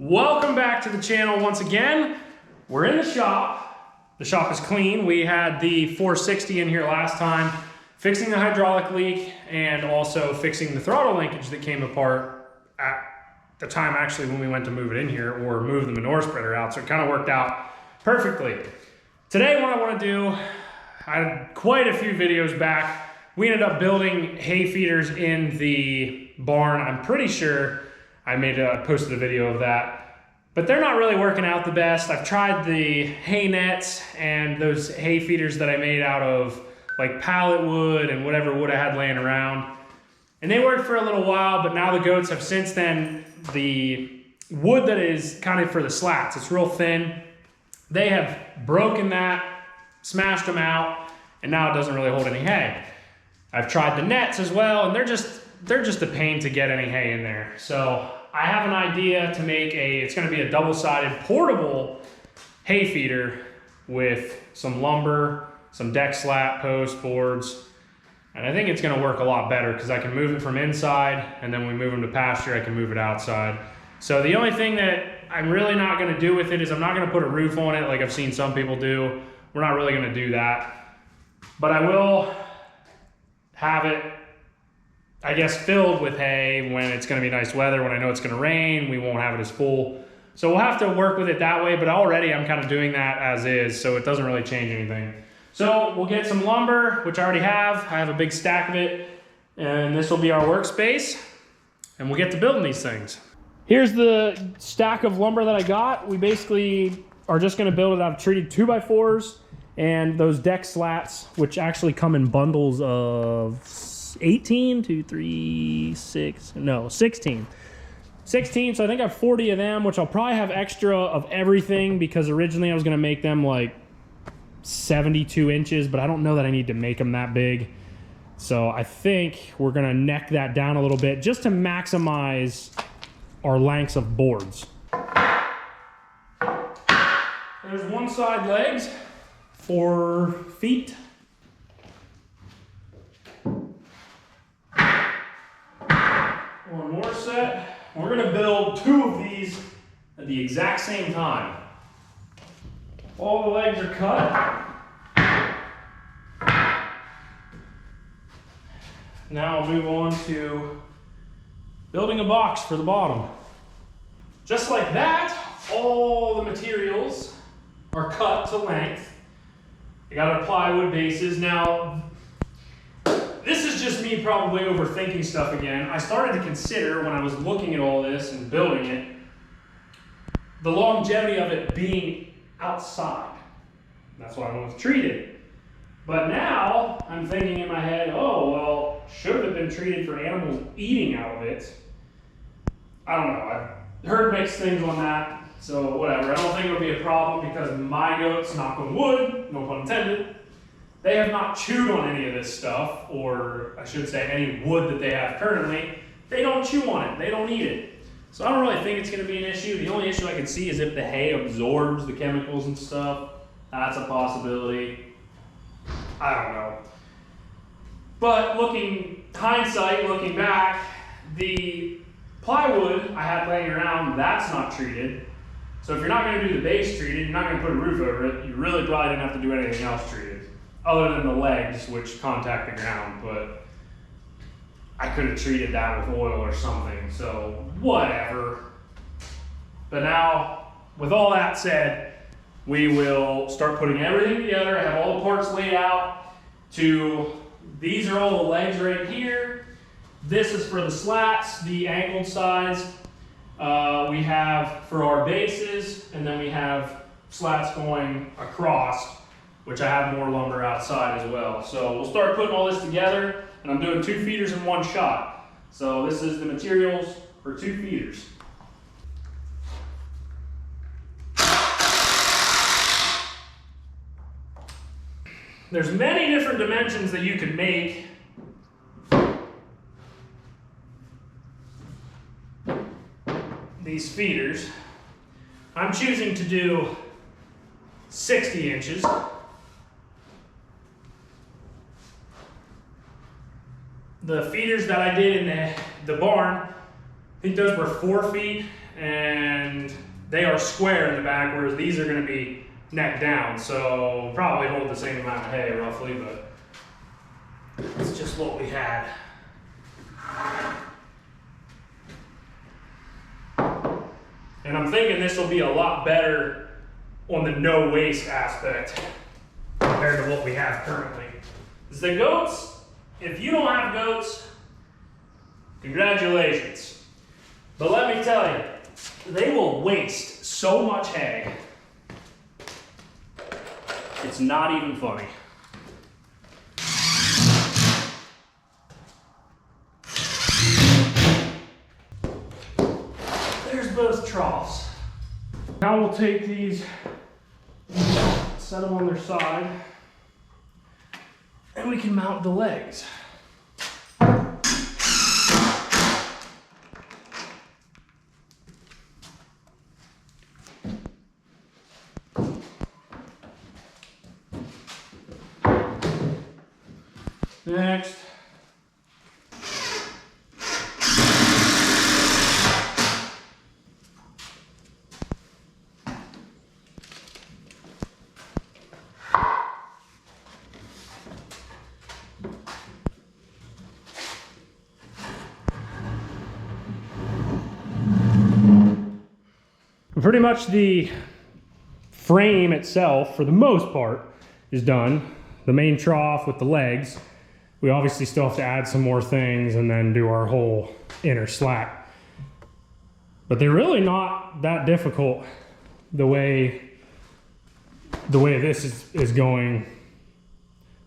Welcome back to the channel once again. We're in the shop. The shop is clean. We had the 460 in here last time, fixing the hydraulic leak and also fixing the throttle linkage that came apart at the time actually when we went to move it in here or move the manure spreader out. So it kind of worked out perfectly. Today what I want to do, I had quite a few videos back. We ended up building hay feeders in the barn. I'm pretty sure I posted a video of that, but they're not really working out the best. I've tried the hay nets and those hay feeders that I made out of like pallet wood and whatever wood I had laying around. And they worked for a little while, but now the goats have since then, the wood that is kind of for the slats, it's real thin. They have broken that, smashed them out, and now it doesn't really hold any hay. I've tried the nets as well, and they're just a pain to get any hay in there. So I have an idea to make it's gonna be a double-sided portable hay feeder with some lumber, some deck slat, post, boards. And I think it's gonna work a lot better because I can move it from inside, and then when we move them to pasture, I can move it outside. So the only thing that I'm really not gonna do with it is I'm not gonna put a roof on it like I've seen some people do. We're not really gonna do that. But I will have it, I guess, filled with hay when it's gonna be nice weather. When I know it's gonna rain, we won't have it as full. So we'll have to work with it that way, but already I'm kind of doing that as is, so it doesn't really change anything. So we'll get some lumber, which I already have. I have a big stack of it, and this will be our workspace, and we'll get to building these things. Here's the stack of lumber that I got. We basically are just gonna build it out of treated 2x4s and those deck slats, which actually come in bundles of 16. 16, so I think I have 40 of them, which I'll probably have extra of everything because originally I was gonna make them like 72 inches, but I don't know that I need to make them that big. So I think we're gonna neck that down a little bit just to maximize our lengths of boards. There's one side legs, 4 feet. One more set. We're gonna build 2 of these at the exact same time. All the legs are cut. Now I'll move on to building a box for the bottom. Just like that, all the materials are cut to length. I got our plywood bases. Now, this is just me probably overthinking stuff again. I started to consider when I was looking at all this and building it, the longevity of it being outside. That's why I went with treated. But now I'm thinking in my head, oh, well, should have been treated for animals eating out of it. I don't know. I've heard mixed things on that. So whatever. I don't think it'll be a problem because my goats, knock on wood, no pun intended, they have not chewed on any of this stuff, or I should say any wood that they have currently. They don't chew on it. They don't eat it. So I don't really think it's going to be an issue. The only issue I can see is if the hay absorbs the chemicals and stuff. That's a possibility. I don't know. But hindsight, looking back, the plywood I had laying around, that's not treated. So if you're not going to do the base treated, you're not going to put a roof over it, you really probably didn't have to do anything else treated. Other than the legs, which contact the ground, but I could have treated that with oil or something, so whatever. But now, with all that said, we will start putting everything together. I have all the parts laid out these are all the legs right here. This is for the slats, the angled sides. We have for our bases, and then we have slats going across, which I have more lumber outside as well. So we'll start putting all this together, and I'm doing 2 feeders in one shot. So this is the materials for 2 feeders. There's many different dimensions that you can make. These feeders. I'm choosing to do 60 inches. The feeders that I did in the barn, I think those were 4 feet and they are square in the back, whereas these are gonna be neck down. So probably hold the same amount of hay roughly, but it's just what we had. And I'm thinking this will be a lot better on the no waste aspect compared to what we have currently. The goats, if you don't have goats, congratulations. But let me tell you, they will waste so much hay. It's not even funny. There's both troughs. Now we'll take these, set them on their side, and we can mount the legs. Next. Pretty much the frame itself, for the most part, is done. The main trough with the legs. We obviously still have to add some more things and then do our whole inner slat. But they're really not that difficult the way this is going.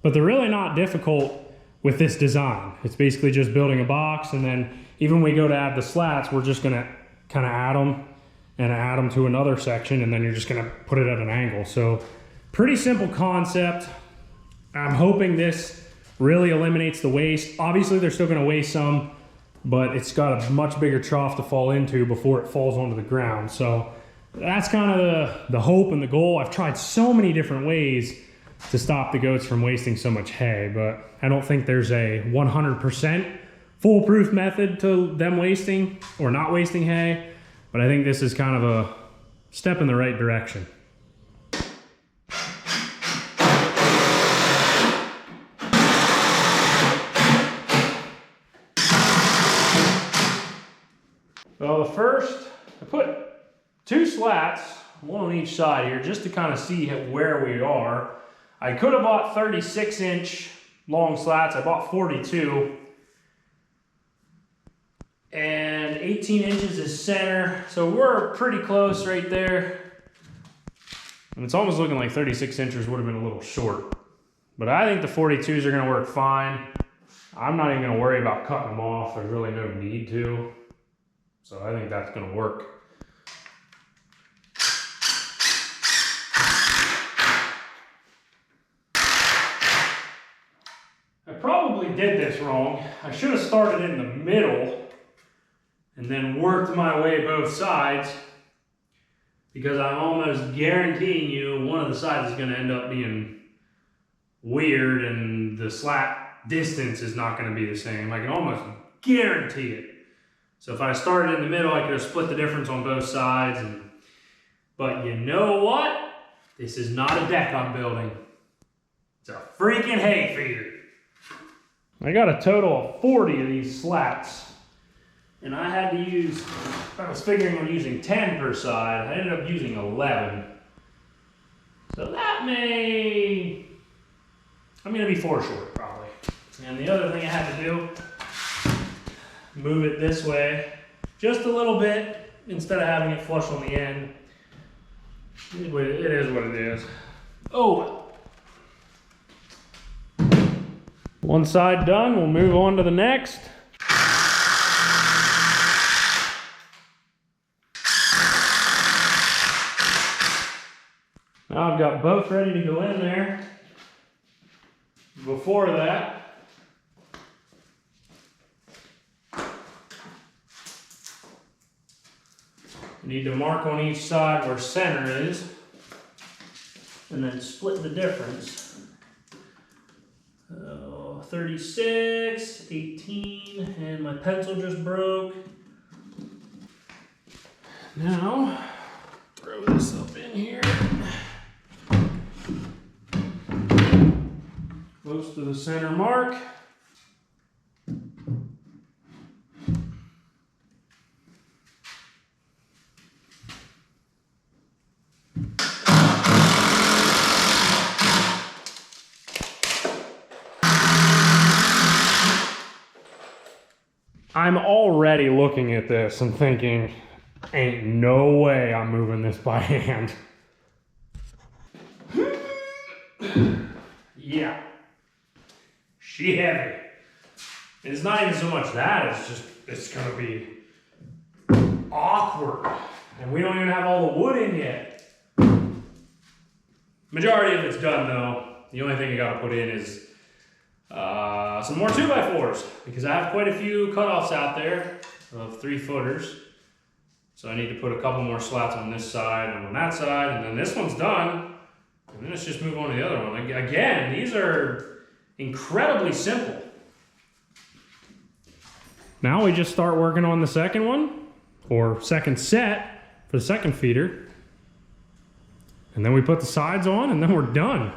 But they're really not difficult with this design. It's basically just building a box, and then even when we go to add the slats, we're just gonna kind of add them to another section, and then you're just gonna put it at an angle. So pretty simple concept. I'm hoping this really eliminates the waste. Obviously they're still gonna waste some, but it's got a much bigger trough to fall into before it falls onto the ground. So that's kind of the hope and the goal. I've tried so many different ways to stop the goats from wasting so much hay, but I don't think there's a 100% foolproof method to them wasting or not wasting hay. But I think this is kind of a step in the right direction. Well, first, I put 2 slats, one on each side here, just to kind of see where we are. I could have bought 36-inch long slats. I bought 42. And 18 inches is center, so we're pretty close right there. And it's almost looking like 36 inches would have been a little short. But I think the 42s are gonna work fine. I'm not even gonna worry about cutting them off. There's really no need to. So I think that's gonna work. I probably did this wrong. I should have started in the middle and then worked my way both sides, because I'm almost guaranteeing you one of the sides is gonna end up being weird and the slat distance is not gonna be the same. I can almost guarantee it. So if I started in the middle, I could have split the difference on both sides. But you know what? This is not a deck I'm building. It's a freaking hay feeder. I got a total of 40 of these slats. And I had to use, I was figuring on using 10 per side. I ended up using 11. So that I'm gonna be 4 short probably. And the other thing I had to do, move it this way just a little bit instead of having it flush on the end. It is what it is. Oh, one side done, we'll move on to the next. Now I've got both ready to go in there. Before that, I need to mark on each side where center is, and then split the difference. 36, 18, and my pencil just broke. Now, close to the center mark. I'm already looking at this and thinking, ain't no way I'm moving this by hand. Yeah. She heavy. It's not even so much that, it's gonna be awkward. And we don't even have all the wood in yet. Majority of it's done though. The only thing you gotta put in is some more 2x4s, because I have quite a few cutoffs out there of 3-footers. So I need to put a couple more slats on this side and on that side, and then this one's done. And then let's just move on to the other one. Again, these are incredibly simple. Now we just start working on the second one, or second set for the second feeder. And then we put the sides on, and then we're done.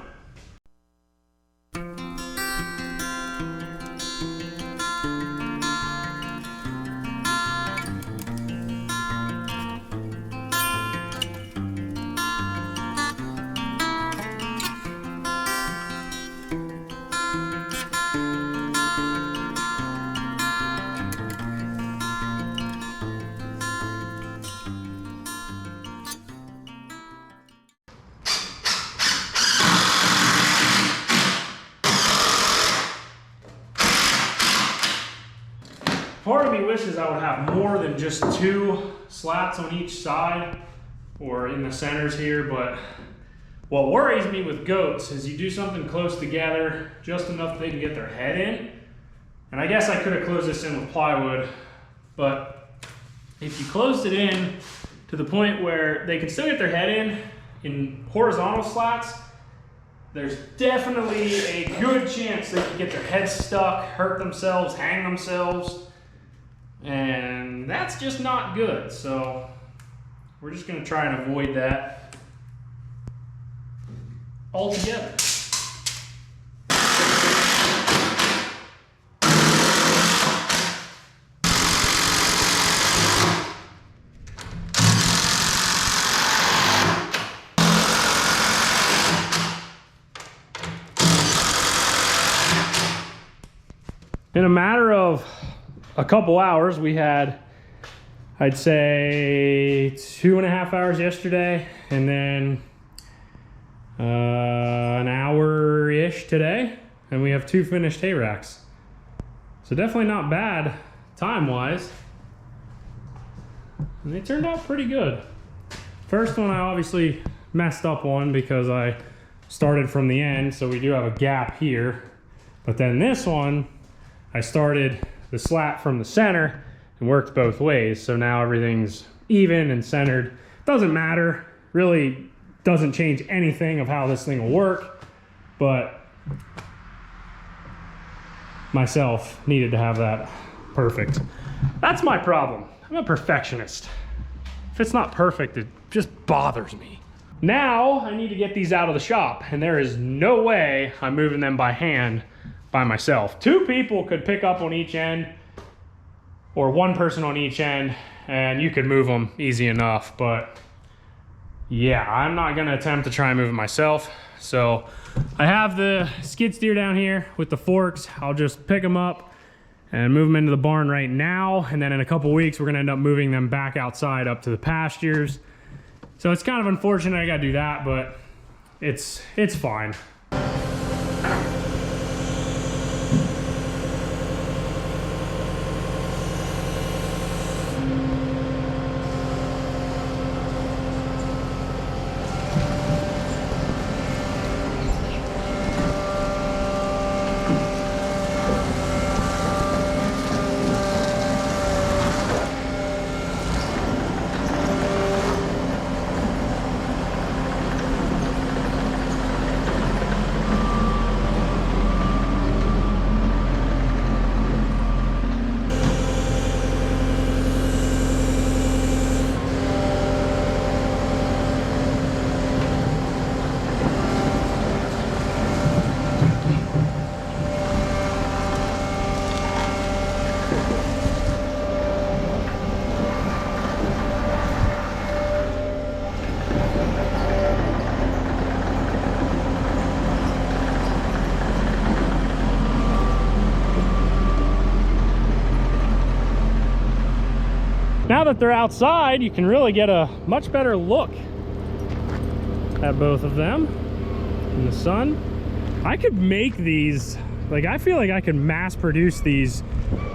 Part of me wishes I would have more than just 2 slats on each side or in the centers here, but what worries me with goats is you do something close together, just enough they can get their head in. And I guess I could have closed this in with plywood, but if you closed it in to the point where they can still get their head in horizontal slats, there's definitely a good chance they could get their head stuck, hurt themselves, hang themselves. And that's just not good, so we're just going to try and avoid that altogether. In a matter of a couple hours, we had, I'd say, 2.5 hours yesterday, and then an hour-ish today, and we have 2 finished hay racks. So definitely not bad time-wise. And they turned out pretty good. First one I obviously messed up on because I started from the end, so we do have a gap here. But then this one, I started the slat from the center and worked both ways. So now everything's even and centered. Doesn't matter, really doesn't change anything of how this thing will work, but myself needed to have that perfect. That's my problem. I'm a perfectionist. If it's not perfect, it just bothers me. Now I need to get these out of the shop, and there is no way I'm moving them by hand by myself. 2 people could pick up on each end, or 1 person on each end, and you could move them easy enough. But yeah, I'm not gonna attempt to try and move it myself. So I have the skid steer down here with the forks. I'll just pick them up and move them into the barn right now, and then in a couple weeks we're gonna end up moving them back outside up to the pastures. So it's kind of unfortunate I gotta do that, but it's fine. that they're outside, you can really get a much better look at both of them in the sun. I could make these, like, I feel like I could mass produce these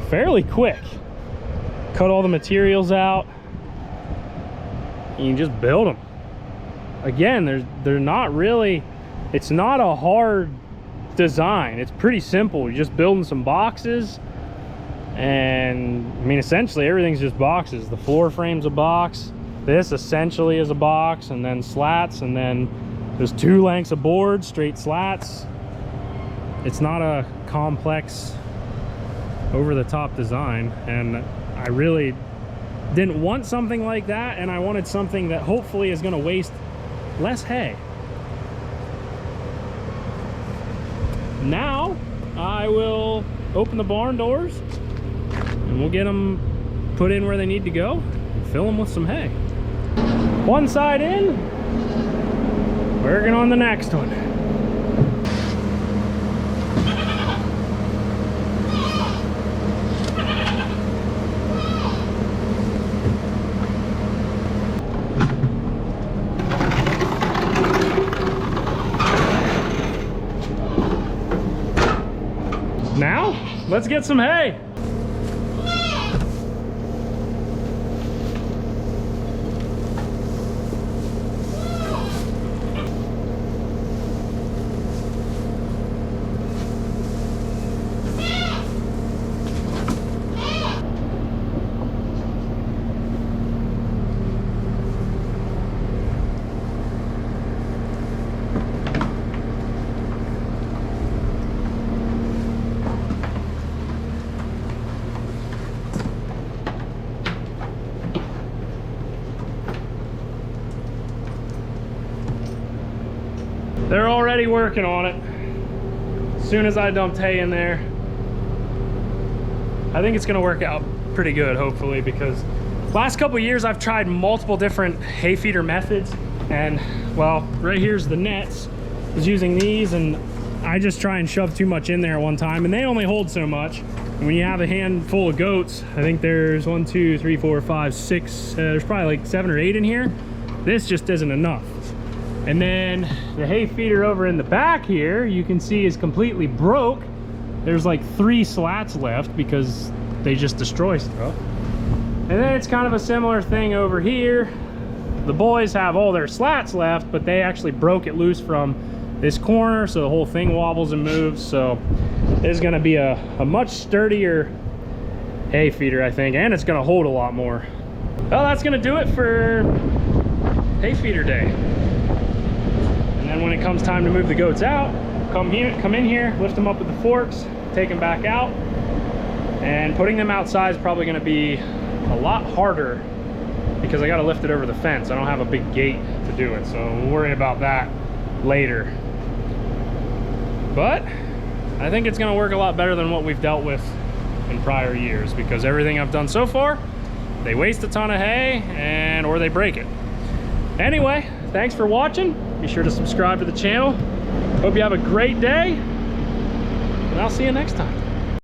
fairly quick. Cut all the materials out, and you just build them. Again, they're not really, it's not a hard design. It's pretty simple. You're just building some boxes, and I mean, essentially everything's just boxes. The floor frame's a box, this essentially is a box, and then slats, and then there's 2 lengths of board, straight slats. It's not a complex over-the-top design, and I really didn't want something like that, and I wanted something that hopefully is going to waste less hay. Now I will open the barn doors and we'll get them put in where they need to go and fill them with some hay. One side in, working on the next one. Now, let's get some hay. They're already working on it. As soon as I dumped hay in there, I think it's gonna work out pretty good, hopefully, because last couple of years I've tried multiple different hay feeder methods, and well, right here's the nets. I was using these, and I just try and shove too much in there at one time, and they only hold so much. And when you have a handful of goats, I think there's 1, 2, 3, 4, 5, 6, there's probably like 7 or 8 in here. This just isn't enough. And then the hay feeder over in the back here, you can see is completely broke. There's like 3 slats left because they just destroy stuff. And then it's kind of a similar thing over here. The boys have all their slats left, but they actually broke it loose from this corner, so the whole thing wobbles and moves. So it's gonna be a much sturdier hay feeder, I think, and it's gonna hold a lot more. Well, that's gonna do it for hay feeder day. And when it comes time to move the goats out, come in here, lift them up with the forks, take them back out, and putting them outside is probably going to be a lot harder because I got to lift it over the fence. I don't have a big gate to do it, so we'll worry about that later. But I think it's going to work a lot better than what we've dealt with in prior years, because everything I've done so far, they waste a ton of hay or they break it. Anyway, thanks for watching. Be sure to subscribe to the channel. Hope you have a great day, and I'll see you next time.